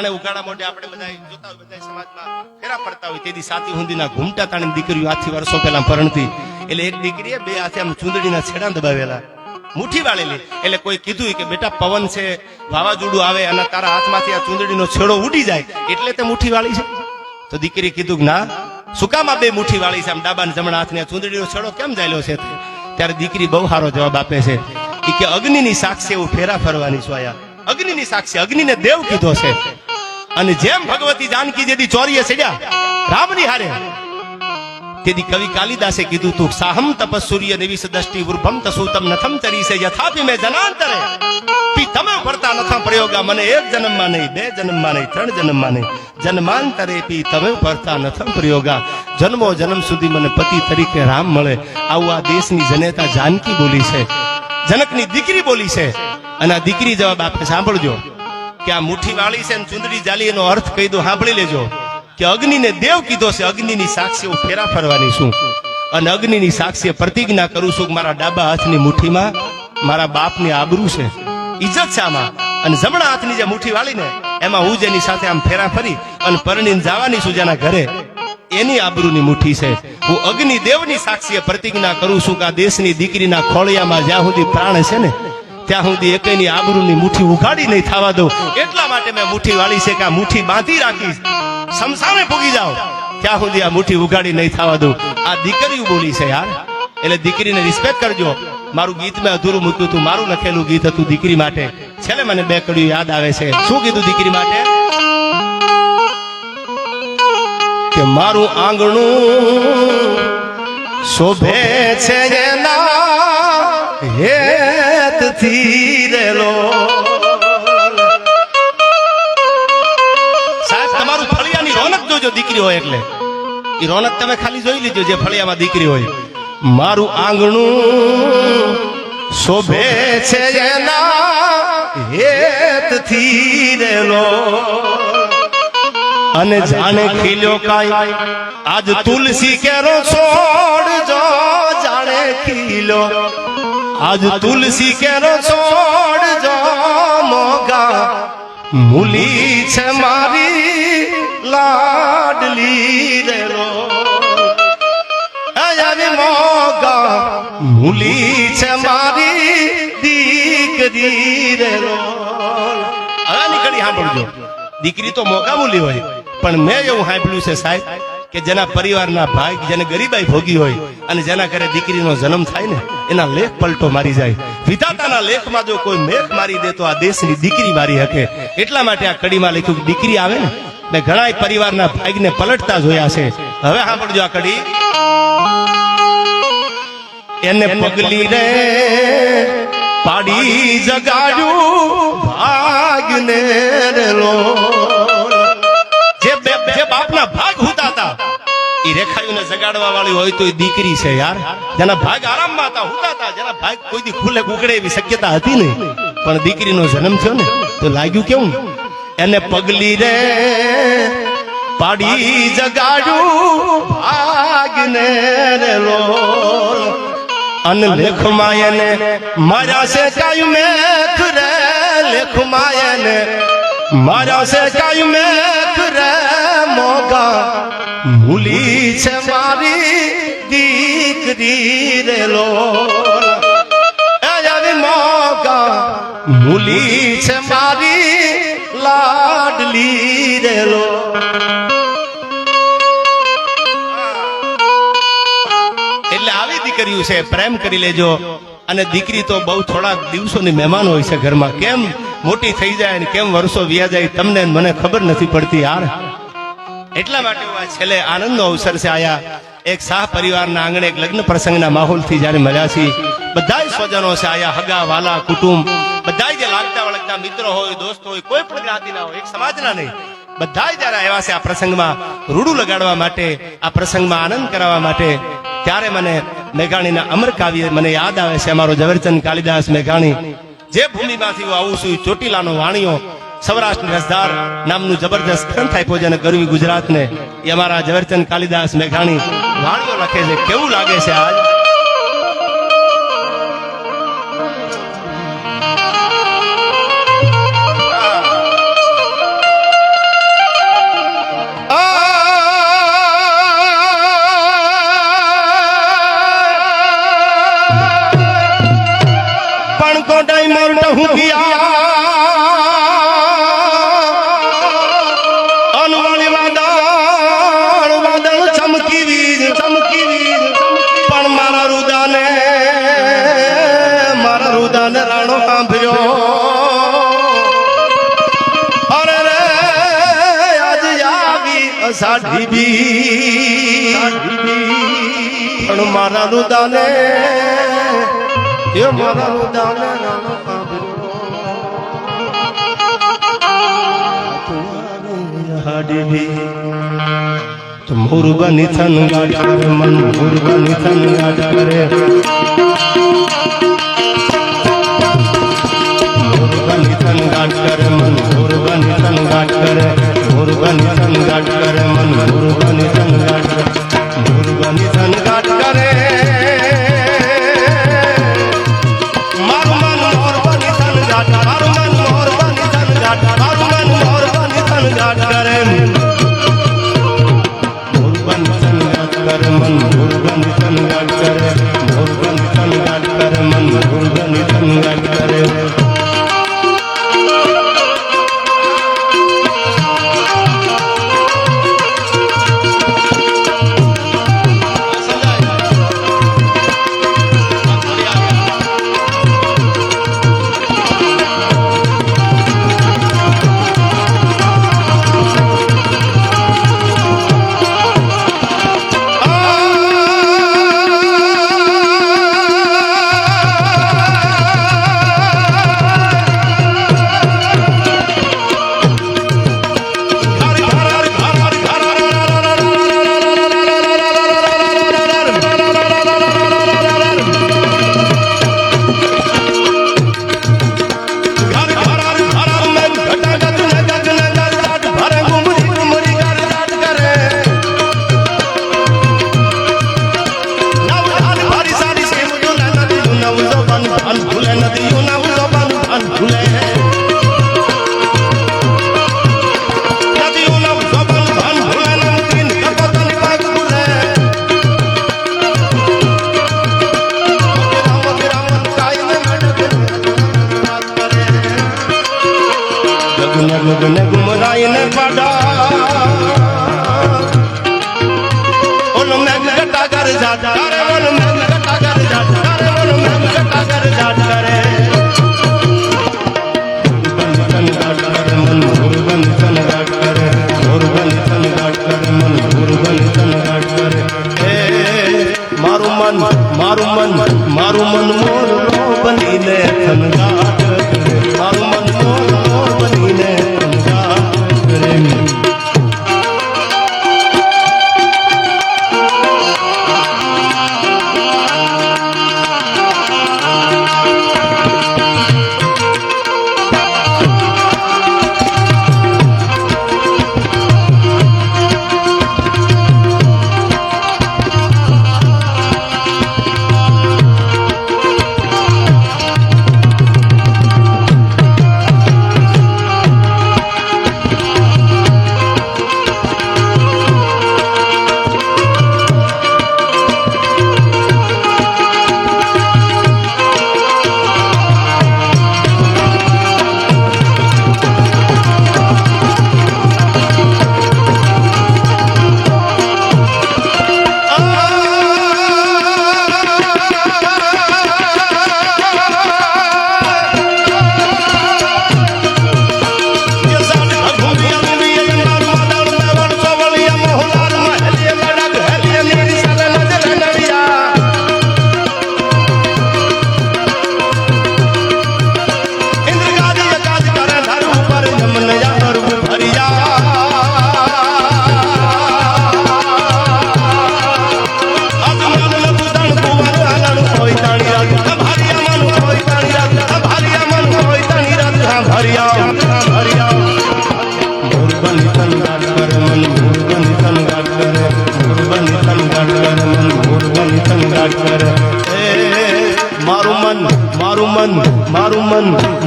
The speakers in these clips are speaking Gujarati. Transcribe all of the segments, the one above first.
જાણે ઉગાડા મોઢે આપણે બધા જોતા હોય, બધા સમાજમાં ફેરા પડતા હોય, તેથી સાતી હુંદીના ઘૂમટા તાણી દીકરીઓ આજથી વર્ષો પહેલા પરણતી. એટલે એક દીકરીએ બે હાથે આમ ચૂંદડીના છેડા દબાવેલા, મુઠ્ઠી વાળેલી. એટલે કોઈ કીધું કે બેટા પવન છે, વાવાઝોડું આવે અને તારા હાથમાંથી આ ચૂંદડીનો છેડો ઉડી જાય એટલે તે મુઠ્ઠી વાળી છે. તો દીકરી કીધું કે ના, શું કામ આ બે મુઠ્ઠી વાળી છે, આમ ડાબા ને જમણા હાથને ચૂંદડીનો છેડો કેમ જાયલો છે? ત્યારે દીકરી બહુ સારો જવાબ આપે છે કે અગ્નિની સાક્ષી એવું ફેરા ફરવાની છું આયા. અગ્નિની સાક્ષી, અગ્નિને દેવ કીધો છે. અને જેમ ભગવતી જાનકી જેદી ચોરીએ ચડ્યા રામની હારે, તેથી કવિ કાલિદાસે કીધું તું સાહમ તપસૂર્ય નિવિષ દષ્ટિ ઉર્ભમ તસુતમ નથમ ચરીસે યથાપી મે જનાંતરે પી તમે ભરતા નથા પ્રયોગા મને એક જન્મમાં નહીં, બે જન્મમાં નહીં, ત્રણ જન્મમાં નહીં, જન્માંતરે પી તમે ભરતા નથમ પ્રયોગા. જન્મો જન્મ સુધી મને પતિ તરીકે રામ મળે, આવું આ દેશની જનેતા જાનકી બોલી છે, જનકની દીકરી બોલી છે. અને આ દીકરી જવાબ આપે, સાંભળજો કે આ મુઠ્ઠી વાળી છે ને ચુંદડી જાલી, એનો અર્થ કહી દો, સાંભળી લેજો કે અગ્નિને દેવ કીધો છે, અગ્નિની સાક્ષી હું ફેરા ફરવાની છું. અને અગ્નિની સાક્ષી પ્રતિજ્ઞા કરું છું કે મારા ડાબા હાથની મુઠ્ઠીમાં મારા બાપની આબરૂ છે, ઇજ્જત છે આમાં. અને જમણા હાથની જે મુઠ્ઠી વાળી ને એમાં હું જેની સાથે આમ ફેરા ફરી અને પરણીને જવાની છું જેના ઘરે, એની આબરૂની મુઠ્ઠી છે. હું અગ્નિ દેવની સાક્ષીએ પ્રતિજ્ઞા કરું છું કે આ દેશની દીકરીના ખોળિયામાં જ્યાં સુધી પ્રાણ છે ને ત્યાં સુધી એકની આબરૂની મુઠ્ઠી ઉઘાડી નહીં થવા દઉં. એટલા માટે મેં મુઠ્ઠી વાળી છે કે આ મુઠ્ઠી બાંધી રાખીશ, શમશાને પૂગી જાઓ ત્યાં સુધી આ મુઠ્ઠી ઉઘાડી નહીં થવા દઉં. આ દીકરીઓ બોલી છે યાર. એટલે દીકરીને રિસ્પેક્ટ કરજો. મારું ગીત મેં અધૂરું મૂક્યું હતું, મારું લખેલું ગીત હતું દીકરી માટે. છેલ્લે મને બે કડીઓ યાદ આવે છે. શું કીધું દીકરી માટે? કે મારું આંગણું શોભે છે એના હેતથી રેલો. સાહેબ તમારું ફળિયાની રોનક જોજો દીકરી હોય એટલે. એ રોનક તમે ખાલી જોઈ લીજો જે ફળિયામાં દીકરી હોય. મારું આંગણું શોભે છે એના હેતથી રેલો. અને જાણે ખીલ્યો કાય આજ તુલસી કેરો છોડજો, જાણે ખીલ્યો આજ તુલસી કેરો છોડજો. મોગા મૂલી છે મારી લાડલી રેલો. મોગા મૂલી છે મારી દીકરી રેલો. હવે નીકળી સાંભળજો. દીકરી તો મોગા મૂલી હોય, પણ મેં એવું સાંભળ્યું છે સાહેબ કે જેના પરિવારના ભાગ, જેને ગરીબાઈ ભોગી હોય અને જેના ઘરે દીકરીનો જન્મ થાય ને એના લેખ પલટો મારી જાય. વિધાતાના લેખમાં જો કોઈ મેખ મારી દે તો આ દેશની દીકરી મારી શકે. એટલા માટે આ કડીમાં લખ્યું કે દીકરી આવે ને મેં ઘણા પરિવારના ભાગને પલટતા જોયા છે. હવે સાંભળજો આ કડી. એને પગલી રે પાડી જગાડ્યું ભાગને રેલો. જે બાપના ભાગ હુતા હતા એ રેખાયુને જગાડવા વાળી હોય તો એ દીકરી છે યાર. જેના ભાગ આરામમાં હતા, હુતા હતા, જેના ભાગ કોઈ દી ખુલ્લે ઉગડે એવી શક્યતા હતી નહીં, પણ દીકરીનો જન્મ થયો ને તો લાગ્યું કેવું. એને પગલી રે પાડી જગાડ્યું ભાગને રેલો. અન લેખમાં એને મારા છે કાયું મેખ રે. લેખમાં એને મારા છે કાયું મેખ રે. મોગા મૂલી છે મારી દીકરી રેલો. મોગા મૂલી છે મારી લાડલી રેલો. એટલે આવી દીકરીઓ છે, પ્રેમ કરી લેજો. અને દીકરી તો બહુ થોડાક દિવસોની મહેમાન હોય છે ઘરમાં. કેમ મોટી થઈ જાય ને કેમ વર્ષો વ્યા જાય તમને મને ખબર નથી પડતી યાર. એટલા માટે છેલ્લે આનંદનો અવસર છે આયા. એક શાહ પરિવારના આંગણે એક લગ્ન પ્રસંગના માહોલથી જયારે મળ્યા છીએ, બધા સ્વજનો છે આયા, હગા વાલા કુટુંબ બધા જે લાગતા વળગતા મિત્રો હોય, દોસ્ત હોય, કોઈ પણ જ્ઞાતિના હોય, એક સમાજના નહીં, બધા જયારે આવ્યા છે આ પ્રસંગમાં રૂડું લગાડવા માટે, આ પ્રસંગમાં આનંદ કરાવવા માટે. ત્યારે મને મેઘાણીના અમર કાવ્ય મને યાદ આવે છે. અમારો ઝવેરચંદ કાલિદાસ મેઘાણી જે ભૂમિમાંથી હું આવું છું, ચોટીલાનો વાણિયો, સૌરાષ્ટ્ર રસધાર નામનું જબરદસ્ત ગ્રંથ આપ્યો છે અને ગરવી ગુજરાતને, એ અમારા ઝવેરચંદ કાલિદાસ મેઘાણી વાણિયો લખે છે. કેવું લાગે છે આજ? मोरट हूँ किया अनवाणी वादळ चमकी वीज पण मारा रुदाने राणो सांभळ्यो अरे रे आज आवी अषाढी बी पण मारा रुदाने ये मारा रुदाने राणो सांभळ्यो तो मुरबनी थन गाट करे मन मुरबनी थन गाट करे मुरबनी थन गाट करे मन मुरबनी थन गाट करे मुरबनी थन गाट करे मन मुरबनी थन गाट करे मुरबनी थन गाट करे मारू मन मुरबनी थन गाट मारू मन मुरबनी थन गाट मारू मन मुरबनी थन गाट करे मन मुरबन थन गाट करे मुरबन थन गाट करे मन मुरबन थन गाट करे गगन गुमरायने पाडा ओल मैग कटा कर जाता रे ओल मैग कटा कर जाता रे ओल मैग कटा कर जाता रे मुरबन थन गाट करे मन मुरबन थन गाट करे मुरबन थन गाट करे मन मुरबन थन गाट करे ए मारू मन मोर बनीने थन गाट करे मारू मन मोर बनीने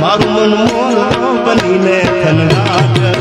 मारू मन मोर बनीने थन गाट